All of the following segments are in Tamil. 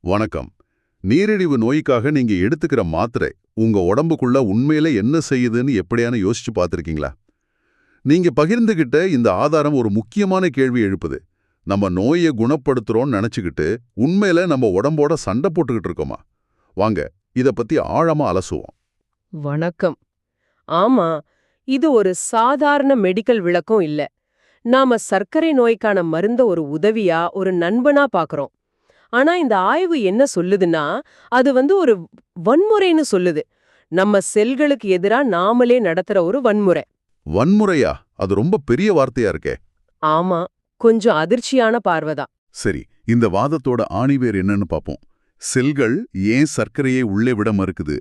வணக்கம். நீரிழிவு நோய்க்காக நீங்க எடுத்துக்கிற மாத்திரை உங்க உடம்புக்குள்ள உண்மையில என்ன செய்யுதுன்னு எப்படியான யோசிச்சு பார்த்திருக்கீங்களா? நீங்க பகிர்ந்துகிட்ட இந்த ஆதாரம் ஒரு முக்கியமான கேள்வி எழுப்புது. நம்ம நோயை குணப்படுத்துறோம்னு நினைச்சுக்கிட்டு உண்மையில நம்ம உடம்போட சண்டை போட்டுக்கிட்டு இருக்கோமா? வாங்க, இத பத்தி ஆழமா அலசுவோம். வணக்கம். ஆமா, இது ஒரு சாதாரண மெடிக்கல் விளக்கம் இல்ல. நாம சர்க்கரை நோய்க்கான மருந்த ஒரு உதவியா, ஒரு நண்பனா பாக்குறோம். ஆனா இந்த ஆய்வு என்ன சொல்லுதுன்னா, அது ஒரு வன்முறைன்னு சொல்லுது. நம்ம செல்களுக்கு எதிரா நாமளே நடத்துற ஒரு வன்முறை. வன்முறையா? அது ரொம்ப பெரிய வார்த்தையா இருக்கே. ஆமா, கொஞ்சம் அதிர்ச்சியான பார்வைதான். சரி, இந்த வாதத்தோட ஆணிவேர் என்னன்னு பாப்போம். செல்கள் ஏன் சர்க்கரையை உள்ளே விட மறுக்குது?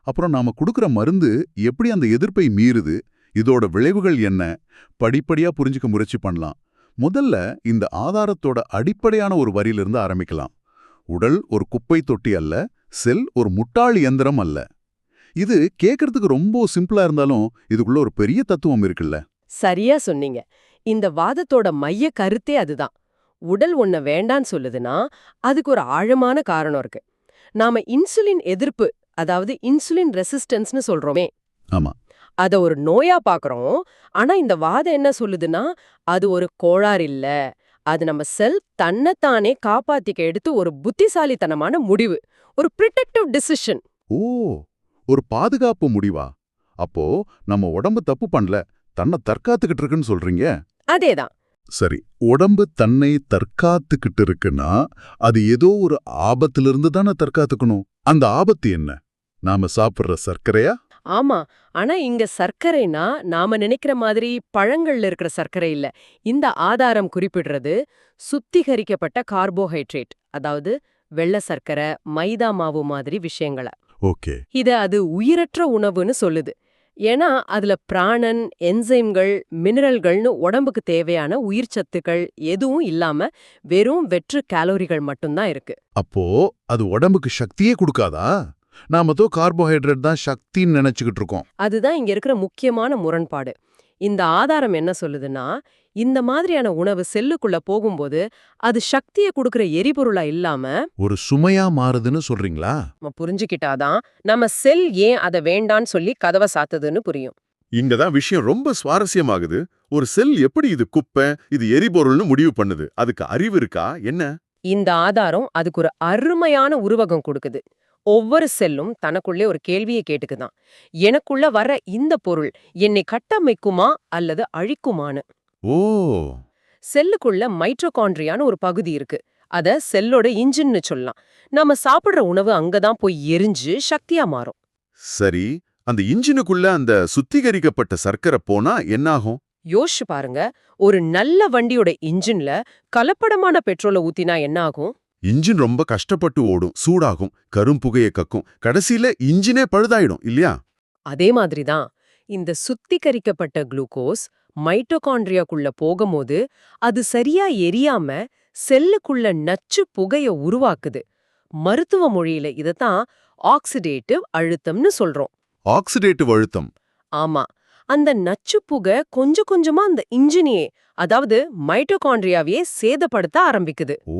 அப்புறம் நாம கொடுக்கிற மருந்து எப்படி அந்த எதிர்ப்பை மீறுது? இதோட விளைவுகள் என்ன? படிப்படியா புரிஞ்சுக்க முயற்சி பண்ணலாம். முதல்ல இந்த ஆதாரத்தோட அடிப்படையான ஒரு வரியிலிருந்து ஆரம்பிக்கலாம். உடல் ஒரு குப்பை தொட்டி அல்ல, செல் ஒரு முட்டாள் இயந்திரம் அல்ல. இது கேட்கறதுக்கு ரொம்ப சிம்பிளா இருந்தாலும் இதுக்குள்ள ஒரு பெரிய தத்துவம் இருக்குல்ல. சரியா சொன்னீங்க. இந்த வாதத்தோட மைய கருத்தே அதுதான். உடல் ஒன்ன வேண்டான்னு சொல்லுதுன்னா, அதுக்கு ஒரு ஆழமான காரணம் இருக்கு. நாம இன்சுலின் எதிர்ப்பு, அதாவது இன்சுலின் ரெசிஸ்டன்ஸ்னு சொல்றோமே, ஆமா. அத ஒரு நோயா பாக்குறோம். ஆனா இந்த வாதம் என்ன சொல்லுதுன்னா, அது ஒரு கோளாறு இல்ல. அது நம்ம செல் தன்னைத்தானே காப்பாத்திக்க எடுத்து ஒரு புத்திசாலித்தனமான முடிவு. ஒரு ப்ரிடெக்டிவ் டிசிஷன். ஓ, ஒரு பாதுகாப்பு முடிவா? அப்போ நம்ம உடம்பு தப்பு பண்ணல, தன்னை தற்காத்துக்கிட்டு இருக்குன்னு சொல்றீங்க? அதேதான். சரி, உடம்பு தன்னை தற்காத்துக்கிட்டு இருக்குன்னா அது ஏதோ ஒரு ஆபத்திலிருந்து தானே தற்காத்துக்கணும். அந்த ஆபத்து என்ன? நாம சாப்பிடுற சர்க்கரையா? ஆமா. ஆனா இங்க சர்க்கரைனா நாம நினைக்கிற மாதிரி பழங்கள்ல இருக்கிற சர்க்கரை இல்ல. இந்த ஆதாரம் குறிப்பிடுறது சுத்திகரிக்கப்பட்ட கார்போஹைட்ரேட், அதாவது வெள்ள சர்க்கரை, மைதா மாவு மாதிரி விஷயங்கள. ஓகே. அது உயிரற்ற உணவுன்னு சொல்லுது. ஏன்னா அதுல பிராணன், என்சைம்கள், மினரல்கள்னு உடம்புக்கு தேவையான உயிர் சத்துக்கள் எதுவும் இல்லாம வெறும் வெற்று கேலோரிகள் மட்டும்தான் இருக்கு. அப்போ அது உடம்புக்கு சக்தியே கொடுக்காதா? நாம கார்போஹைட்ரேட் தான் சக்தின்னு நினைச்சுக்கிட்டு இருக்கோம். அதுதான் இங்க இருக்கிற முக்கியமான முரண்பாடு. இந்த ஆதாரம் என்ன சொல்லுதுன்னா, இந்த மாதிரியான உணவு செல்லுக்குள்ள போகும்போது அது சக்தியை கொடுக்கிற எரிபொருளா இல்லாம ஒரு சுமையா மாறுதுன்னு சொல்றீங்களா? நம்ம புரிஞ்சுக்கிட்டாதான் நம்ம செல் ஏன் அதை வேண்டான்னு சொல்லி கதவை சாத்துதுன்னு புரியும். இங்கதான் விஷயம் ரொம்ப சுவாரஸ்யமாகுது. ஒரு செல் எப்படி இது குப்பை, இது எரிபொருள்னு முடிவு பண்ணுது? அதுக்கு அறிவு இருக்கா என்ன? இந்த ஆதாரம் அதுக்கு ஒரு அருமையான உருவகம் கொடுக்குது. ஒவ்வொரு செல்லும் தனக்குள்ளே ஒரு கேள்வியை கேட்டுக்குதான். எனக்குள்ள வர இந்த பொருள் என்னை கட்டமைக்குமா அல்லது அழிக்குமான்னு. ஓ, செல்லுக்குள்ள மைட்டோகாண்ட்ரியான்னு ஒரு பகுதி இருக்கு. அத செல்லோட இன்ஜின்னு சொல்லலாம். நம்ம சாப்பிடுற உணவு அங்கதான் போய் எரிஞ்சு சக்தியா மாறும். சரி. அந்த இன்ஜினுக்குள்ள அந்த சுத்திகரிக்கப்பட்ட சர்க்கரை போனா என்னாகும்? யோசிச்சு பாருங்க, ஒரு நல்ல வண்டியோட இன்ஜின்ல கலப்படமான பெட்ரோலை ஊத்தினா என்ன ஆகும்? இன்ஜின் ரொம்ப கஷ்டப்பட்டு ஓடும், சூடாகும், கரும்புகையை கக்கும், கடைசியில இன்ஜினே பழுதாயிடும் இல்லையா? அதே மாதிரிதான் இந்த சுத்திகரிக்கப்பட்ட குளுக்கோஸ் மைட்டோகாண்ட்ரியாக்குள்ள போகும்போது அது சரியா எரியாம செல்லுக்குள்ள நச்சு புகைய உருவாக்குது. மருத்துவ மொழியில இதத்தான் ஆக்சிடேட்டிவ் அழுத்தம்னு சொல்றோம். ஆக்சிடேட்டிவ் அழுத்தம். ஆமா, அந்த நச்சு புகை கொஞ்சம் கொஞ்சமா அந்த இன்ஜினியே, அதாவது மைட்டோகாண்ட்ரியாவையே சேதப்படுத்த ஆரம்பிக்குது. ஓ,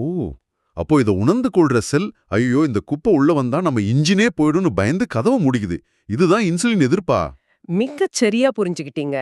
அப்போ இதை உணர்ந்து கொள்ற செல், ஐயோ இந்த குப்பை உள்ள வந்தா நம்ம இன்ஜினே போயிடும்னு பயந்து கதவை மூடிக்குது. இதுதான் இன்சுலின் எதிர்ப்பா? மிகச் சரியா புரிஞ்சுக்கிட்டீங்க.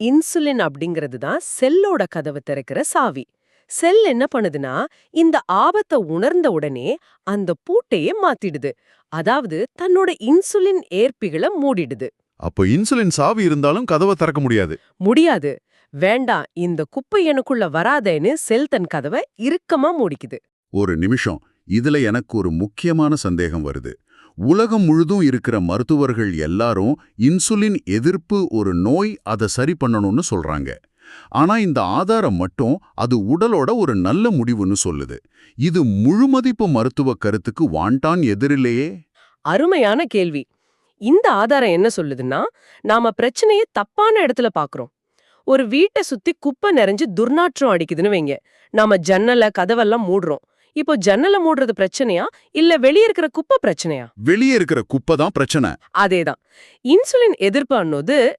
இன்சுலின் அப்படிங்கிறது தான் செல்லோட கதவை திறக்கிற சாவி. செல் என்ன பண்ணுதுன்னா, இந்த ஆபத்தை உணர்ந்த உடனே அந்த பூட்டையே மாத்திடுது. அதாவது தன்னோட இன்சுலின் ஏற்பிகளை மூடிடுது. அப்போ இன்சுலின் சாவி இருந்தாலும் கதவை திறக்க முடியாது. முடியாது. வேண்டாம், இந்த குப்பை எனக்குள்ள வராதேன்னு செல் தன் கதவை இறுக்கமா மூடிக்குது. ஒரு நிமிஷம், இதுல எனக்கு ஒரு முக்கியமான சந்தேகம் வருது. உலகம் முழுதும் இருக்கிற மருத்துவர்கள் எல்லாரும் இன்சுலின் எதிர்ப்பு ஒரு நோய், அதை சரி பண்ணணும்னு சொல்றாங்க. ஆனா இந்த ஆதாரம் மட்டும் அது உடலோட ஒரு நல்ல முடிவுன்னு சொல்லுது. இது முழுமதிப்பு மருத்துவ கருத்துக்கு வாண்டான் எதிரிலேயே. அருமையான கேள்வி. இந்த ஆதாரம் என்ன சொல்லுதுன்னா, நாம பிரச்சனையை தப்பான இடத்துல பாக்குறோம். ஒரு வீட்டை சுத்தி குப்பை நிறைஞ்சு துர்நாற்றம் அடிக்குதுன்னு வைங்க. நாம ஜன்னல கதவெல்லாம் மூடுறோம். இப்போ ஜன்னல மூடுறது பிரச்சனையா இல்ல வெளியே இருக்கிற குப்பை பிரச்சனையா? வெளியே இருக்கிற குப்பை தான் பிரச்சனை. அதேதான். இன்சுலின் எதிர்ப்பு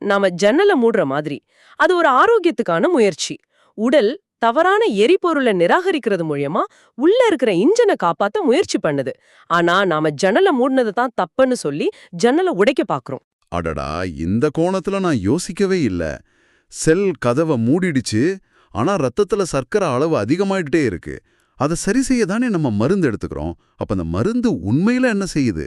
நாம ஜன்னல மூடுற மாதிரி. அது ஒரு ஆரோக்கியத்துக்கான முயற்சி. உடல் தவறான எரிபொருளை நிராகரிக்கிறது மூலியமா உள்ள இருக்கிற இன்ஜினை காப்பாத்த முயற்சி பண்ணுது. ஆனா நாம ஜன்னலை மூடினது தான் தப்புன்னு சொல்லி ஜன்னலை உடைக்க பாக்குறோம். அடடா, இந்த கோணத்துல நான் யோசிக்கவே இல்ல. செல் கதவை மூடிடுச்சு, ஆனா ரத்தத்துல சர்க்கரை அளவு அதிகமாயிட்டே இருக்கு. அதை சரி செய்ய தானே நம்ம மருந்து எடுத்துக்கிறோம். அப்ப அந்த மருந்து உண்மையில என்ன செய்யுது?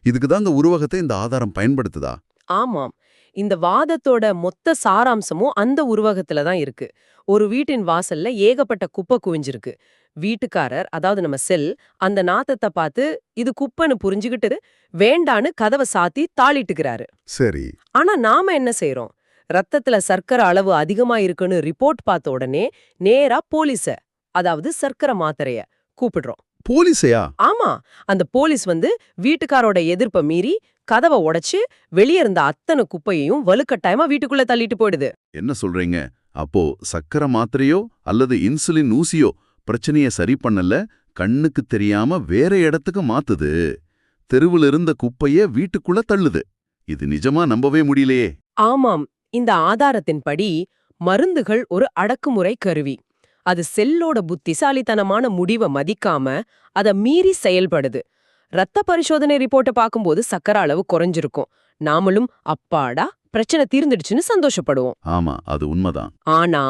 இதுக்கு தான் இந்த உருவகத்தை இந்த ஆதாரம் பயன்படுத்துதா? ஆமாம், இந்த வாதத்தோட மொத்த சாராம்சமும் அந்த உருவகத்துல தான் இருக்கு. ஒரு வீட்டின் வாசல்ல ஏகப்பட்ட குப்பை குவிஞ்சிருக்கு. வீட்டுக்காரர், அதாவது நம்ம செல், அந்த நாத்தத்தை பார்த்து இது குப்பைன்னு புரிஞ்சுகிட்டு வேண்டான்னு கதவை சாத்தி தாளிட்டுக்கிறாரு. சரி. ஆனா நாம என்ன செய்றோம்? ரத்தத்துல சர்க்கரை அளவு அதிகமா இருக்குன்னு ரிப்போர்ட் பார்த்த உடனே நேரா போலீஸ, அதாவது சர்க்கரை மாத்திரைய கூப்பிடுறோம். போலீஸையா? ஆமா, அந்த போலீஸ் வந்து வீட்டுக்காரோட எதிர்ப்பை மீறி கதவை உடைச்சு வெளியே இருந்த அத்தனை குப்பையையும் வலுக்கட்டாயமா வீட்டுக்குள்ள தள்ளிட்டு போயிடுது. என்ன சொல்றீங்க? அப்போ சக்கரை மாத்திரையோ அல்லது இன்சுலின் ஊசியோ பிரச்சனைய சரி பண்ணல, கண்ணுக்கு தெரியாம வேற இடத்துக்கு மாத்துது. தெருவில் இருந்த குப்பைய வீட்டுக்குள்ள தள்ளுது. இது நிஜமா நம்பவே முடியலையே. ஆமாம், இந்த ஆதாரத்தின்படி மருந்துகள் ஒரு அடக்குமுறை கருவி. அது செல்லோட புத்திசாலித்தனமான முடிவை மதிக்காம அத மீறி செயல்படுது. ரத்த பரிசோதனை ரிப்போர்ட்டை பார்க்கும்போது சக்கரை அளவு குறைஞ்சிருக்கும். நாமளும் அப்பாடா பிரச்சனை தீர்ந்துடுச்சுன்னு சந்தோஷப்படுவோம். ஆமா, அது உண்மைதான். ஆனா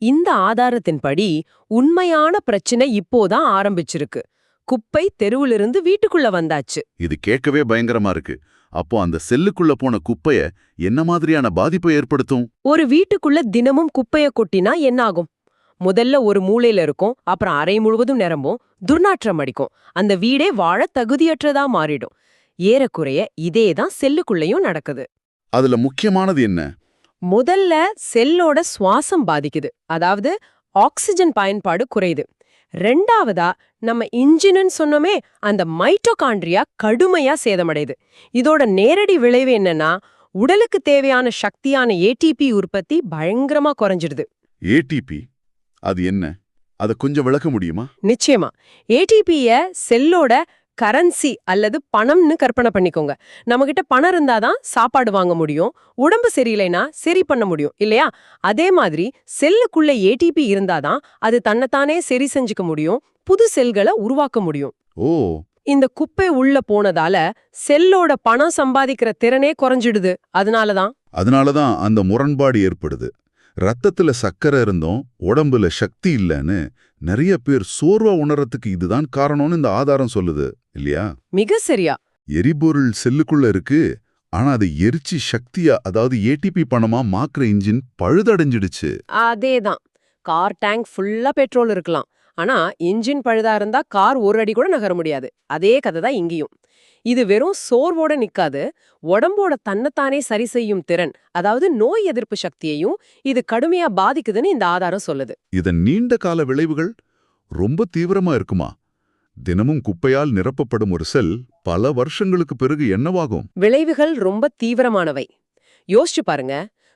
இந்த ஆதாரத்தின்படி உண்மையான பிரச்சனை இப்போதான் ஆரம்பிச்சிருக்கு. குப்பை தெருவிலிருந்து வீட்டுக்குள்ள வந்தாச்சு. இது கேட்கவே பயங்கரமா இருக்கு. அப்போ அந்த செல்லுக்குள்ள போன குப்பைய என்ன மாதிரியான பாதிப்பை ஏற்படுத்தும்? ஒரு வீட்டுக்குள்ள தினமும் குப்பைய கொட்டினா என்ன ஆகும்? முதல்ல ஒரு மூலையில இருக்கும், அப்புறம் அறை முழுவதும் நிரம்பும், துர்நாற்றம் அடிக்கும். அந்த வீடே வாழ தகுதியற்றதா மாறிடும். ஏறக்குறைய இதேதான் செல்லுக்குள்ளேயும் நடக்குது. அதுல முக்கியமானது என்ன? முதல்ல செல்லோட சுவாசம் பாதிக்குது, அதாவது ஆக்சிஜன் பயன்பாடு குறையுது. ரெண்டாவதா நம்ம இன்ஜின்னு சொன்னோமே, அந்த மைட்டோகாண்ட்ரியா கடுமையா சேதமடையுது. இதோட நேரடி விளைவு என்னன்னா, உடலுக்கு தேவையான சக்தியான ஏடிபி உற்பத்தி பயங்கரமா குறைஞ்சிடுது. ஏடிபி அது என்ன? அத கொஞ்சம் விளக்க முடியுமா? நிச்சயமா, ஏடிபிய செல்லோட கரன்சி அல்லது பணம்னு கற்பனை பண்ணிக்கோங்க. நம்மகிட்ட பணம் இருந்தாதான் சாப்பாடு வாங்க முடியும், உடம்பு சரியில்லைனா சரி பண்ண முடியும் இல்லையா? அதே மாதிரி செல்லுக்குள்ள ஏடிபி இருந்தாதான் அது தன்னைத்தானே சரி செஞ்சுக்க முடியும், புது செல்களை உருவாக்க முடியும். ஓ, இந்த குப்பை உள்ள போனதால செல்லோட பணம் சம்பாதிக்கிற திறனே குறைஞ்சிடுது. அதனாலதான் அந்த முரண்பாடு ஏற்படுது. ரத்தத்துல சக்கரை இருந்தும் உடம்புல சக்தி இல்லைன்னு நிறைய பேர் சோர்வா உணரத்துக்கு இதுதான் காரணம்னு இந்த ஆதாரம் சொல்லுது இல்லையா? மிக சரியா. எரிபொருள் செல்லுக்குள்ள இருக்கு, ஆனா அதை எரிச்சு சக்தியா, அதாவது ஏடிபி பணமா மாக்குற இன்ஜின் பழுதடைஞ்சிடுச்சு. அதேதான், கார் டேங்க் ஃபுல்லா பெட்ரோல் இருக்கலாம், ஆனா இன்ஜின் பழுதா இருந்தா கார் ஒரு அடி கூட நகர முடியாது. அதே கதை தான் இங்கேயும். இது வெறும் சோர்வோட நிக்காது, உடம்போட தன்னைத்தானே சரி செய்யும் திறன், அதாவது நோய் எதிர்ப்பு சக்தியையும் இது கடுமையா பாதிக்குதுன்னு இந்த ஆதாரம் சொல்லுது. இதன் நீண்ட கால விளைவுகள் ரொம்ப தீவிரமா இருக்குமா? தினமும் குப்பையால் நிரப்பப்படும் ஒரு செல் பல வருஷங்களுக்கு பிறகு என்னவாகும்? விளைவுகள் ரொம்ப தீவிரமானவை. யோசிச்சு பாருங்க,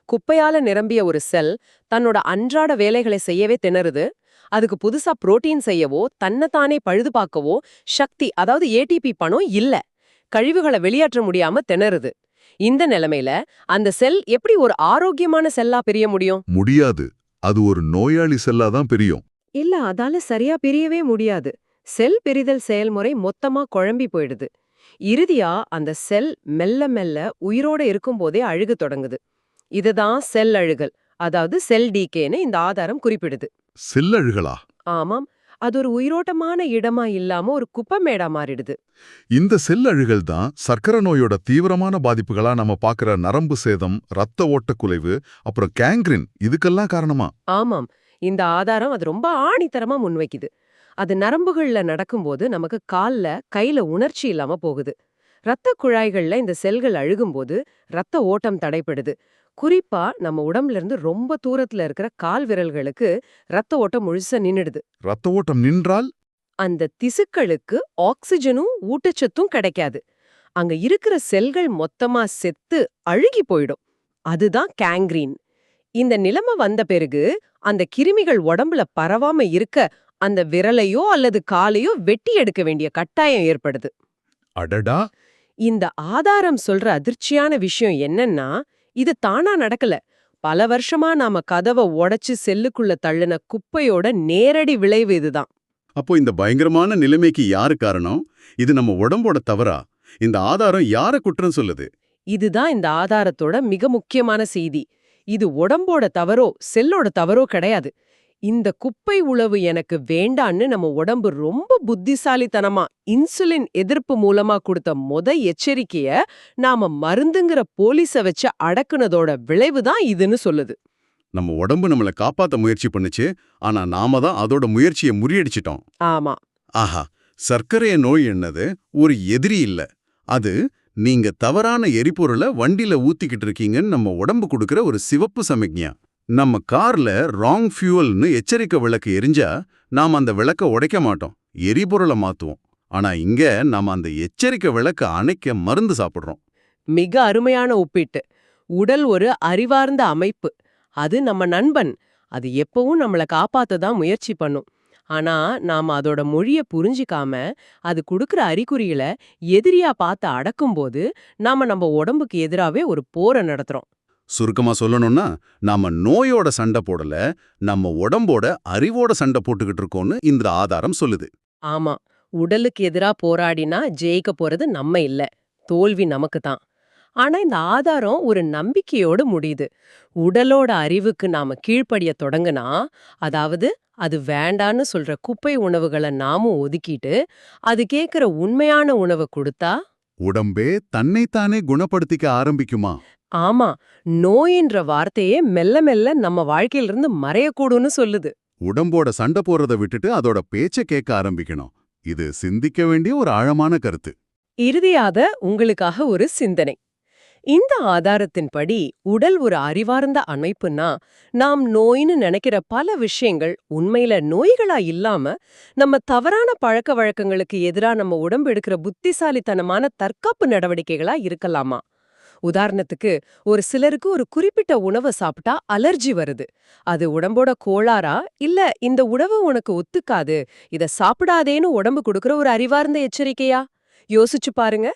குப்பையால நிரம்பிய ஒரு செல் தன்னோட அன்றாட வேலைகளை செய்யவே திணறுது. அதுக்கு புதுசா புரோட்டீன் செய்யவோ தன்னைத்தானே பழுது பார்க்கவோ சக்தி, அதாவது ஏடிபி பணம் இல்ல. கழிவுகளை வெளியேற்ற முடியாம திணறுது. இந்த நிலைமையில அந்த செல் எப்படி ஒரு ஆரோக்கியமான செல்லா பிரிய முடியும்? முடியாது. அது ஒரு நோயாளி செல்லா தான் பிரியும். இல்ல, அதால சரியா பிரியவே முடியாது. செல் பிரிதல் செயல்முறை மொத்தமா குழம்பி போயிடுது. இறுதியா அந்த செல் மெல்ல மெல்ல உயிரோட இருக்கும்போதே அழுக தொடங்குது. இதுதான் செல் அழுகல், அதாவது செல் டீகேன்னு இந்த ஆதாரம் குறிப்பிடுது. செல் அழுகலா? ஆமாம், அது ஒரு உயிரோட்டமான இடமா இல்லாம ஒரு குப்பமேடா மாறிடுது. இந்த செல் அழுகல் தான் சர்க்கரை நோயோட தீவிரமான பாதிப்புகளா நம்ம பாக்குற நரம்பு சேதம், ரத்த ஓட்டக்குலைவு, அப்புறம் கேங்க்ரின், இதுக்கெல்லாம் காரணமா? ஆமாம், இந்த ஆதாரம் அது ரொம்ப ஆணித்தரமா முன்வைக்குது. அது நரம்புகள்ல நடக்கும்போது நமக்கு கால்ல கையில உணர்ச்சி இல்லாம போகுது. ரத்த குழாய்கள்ல இந்த செல்கள் அழுகும்போது ரத்த ஓட்டம் தடைப்படுது. குறிப்பா நம்ம உடம்புல இருந்து ரொம்ப தூரத்துல இருக்கிற கால் விரல்களுக்கு ரத்த ஓட்டம் முழுசா நின்னுடுது. ரத்த ஓட்டம் நின்றால் அந்த திசுக்களுக்கு ஆக்சிஜனும் ஊட்டச்சத்தும் கிடைக்காது. அங்க இருக்கிற செல்கள் மொத்தமா செத்து அழுகி போயிடும். அதுதான் கேங்க்ரீன். இந்த நிலைமை வந்த பிறகு அந்த கிருமிகள் உடம்புல பரவாம இருக்க அந்த விரலையோ அல்லது காலையோ வெட்டி எடுக்க வேண்டிய கட்டாயம் ஏற்படுது. அடடா! இந்த ஆதாரம் சொல்ற அதிர்ச்சியான விஷயம் என்னன்னா, இது தானா நடக்கல. பல வருஷமா நாம கதவை உடைச்சு செல்லுக்குள்ள தள்ளுன குப்பையோட நேரடி விளைவு இதுதான். அப்போ இந்த பயங்கரமான நிலைமைக்கு யாரு காரணம்? இது நம்ம உடம்போட தவறா? இந்த ஆதாரம் யார குற்றம் சொல்லுது? இதுதான் இந்த ஆதாரத்தோட மிக முக்கியமான செய்தி. இது உடம்போட தவறோ செல்லோட தவறோ கிடையாது. இந்த குப்பை உழவு எனக்கு வேண்டான்னு நம்ம உடம்பு ரொம்ப புத்திசாலித்தனமா இன்சுலின் எதிர்ப்பு மூலமா கொடுத்த எச்சரிக்கைய நாம மருந்துங்கிற போலீஸ வச்சு அடக்குனதோட விளைவுதான் இதுன்னு சொல்லுது. நம்ம உடம்பு நம்மள காப்பாத்த முயற்சி பண்ணுச்சு, ஆனா நாம தான் அதோட முயற்சியை முறியடிச்சிட்டோம். ஆமா. ஆஹா, சர்க்கரைய நோய் என்னது ஒரு எதிரி இல்ல. அது நீங்க தவறான எரிபொருளை வண்டியில ஊத்திக்கிட்டு இருக்கீங்கன்னு நம்ம உடம்பு கொடுக்கிற ஒரு சிவப்பு சமிக்ஞை. நம்ம கார்ல ராங் ஃபியூவல்னு எச்சரிக்கை விளக்கு எரிஞ்சா நாம அந்த விளக்க உடைக்க மாட்டோம், எரிபொருளை மாத்துவோம். ஆனா இங்க நாம அந்த எச்சரிக்கை விளக்க அணைக்க மருந்து சாப்பிடுறோம். மிக அருமையான ஒப்பீட்டு. உடல் ஒரு அறிவார்ந்த அமைப்பு. அது நம்ம நண்பன். அது எப்பவும் நம்மள காப்பாத்த தான் முயற்சி பண்ணும். ஆனா நாம அதோட மொழிய புரிஞ்சிக்காம அது குடுக்கிற அறிகுறிகளை எதிரியா பார்த்து அடக்கும்போது நாம நம்ம உடம்புக்கு எதிராவே ஒரு போரை நடத்துறோம். சுருக்கமா சொல்லணும்னா, நாம நோயோட சண்டை போடல, நம்ம உடம்போட அறிவோட சண்டை போட்டுக்கிட்டு இருக்கோம்னு இந்த ஆதாரம் சொல்லுது. ஆமா, உடலுக்கு எதிரா போராடினா ஜெயிக்க போறது நம்ம இல்ல, தோல்வி நமக்கு தான். ஆனா இந்த ஆதாரம் ஒரு நம்பிக்கையோடு முடியுது. உடலோட அறிவுக்கு நாம கீழ்ப்படிய தொடங்குனா, அதாவது அது வேண்டான்னு சொல்ற குப்பை உணவுகளை நாமும் ஒதுக்கிட்டு அது கேக்குற உண்மையான உணவை கொடுத்தா உடம்பே தன்னைத்தானே குணப்படுத்திக்க ஆரம்பிக்குமா? ஆமா, நோயின்ற வார்த்தையே மெல்ல மெல்ல நம்ம வாழ்க்கையிலிருந்து மறையக்கூடும்னு சொல்லுது. உடம்போட சண்டை போறத விட்டுட்டு அதோட பேச்ச கேட்க ஆரம்பிக்கணும். இது சிந்திக்க வேண்டிய ஒரு ஆழமான கருத்து. இறுதியாக உங்களுக்காக ஒரு சிந்தனை. இந்த ஆதாரத்தின்படி உடல் ஒரு அறிவார்ந்த அமைப்புன்னா, நாம் நோயின்னு நினைக்கிற பல விஷயங்கள் உண்மையில நோய்களா இல்லாம நம்ம தவறான பழக்க வழக்கங்களுக்கு எதிரா நம்ம உடம்பு எடுக்கிற புத்திசாலித்தனமான தற்காப்பு நடவடிக்கைகளா இருக்கலாமா? உதாரணத்துக்கு, ஒரு சிலருக்கு ஒரு குறிப்பிட்ட உணவை சாப்பிட்டா அலர்ஜி வருது. அது உடம்போட கோளாறா, இல்ல இந்த உணவு உனக்கு ஒத்துக்காது, இத சாப்பிடாதேன்னு உடம்பு கொடுக்கிற ஒரு அறிவார்ந்த எச்சரிக்கையா? யோசிச்சு பாருங்க.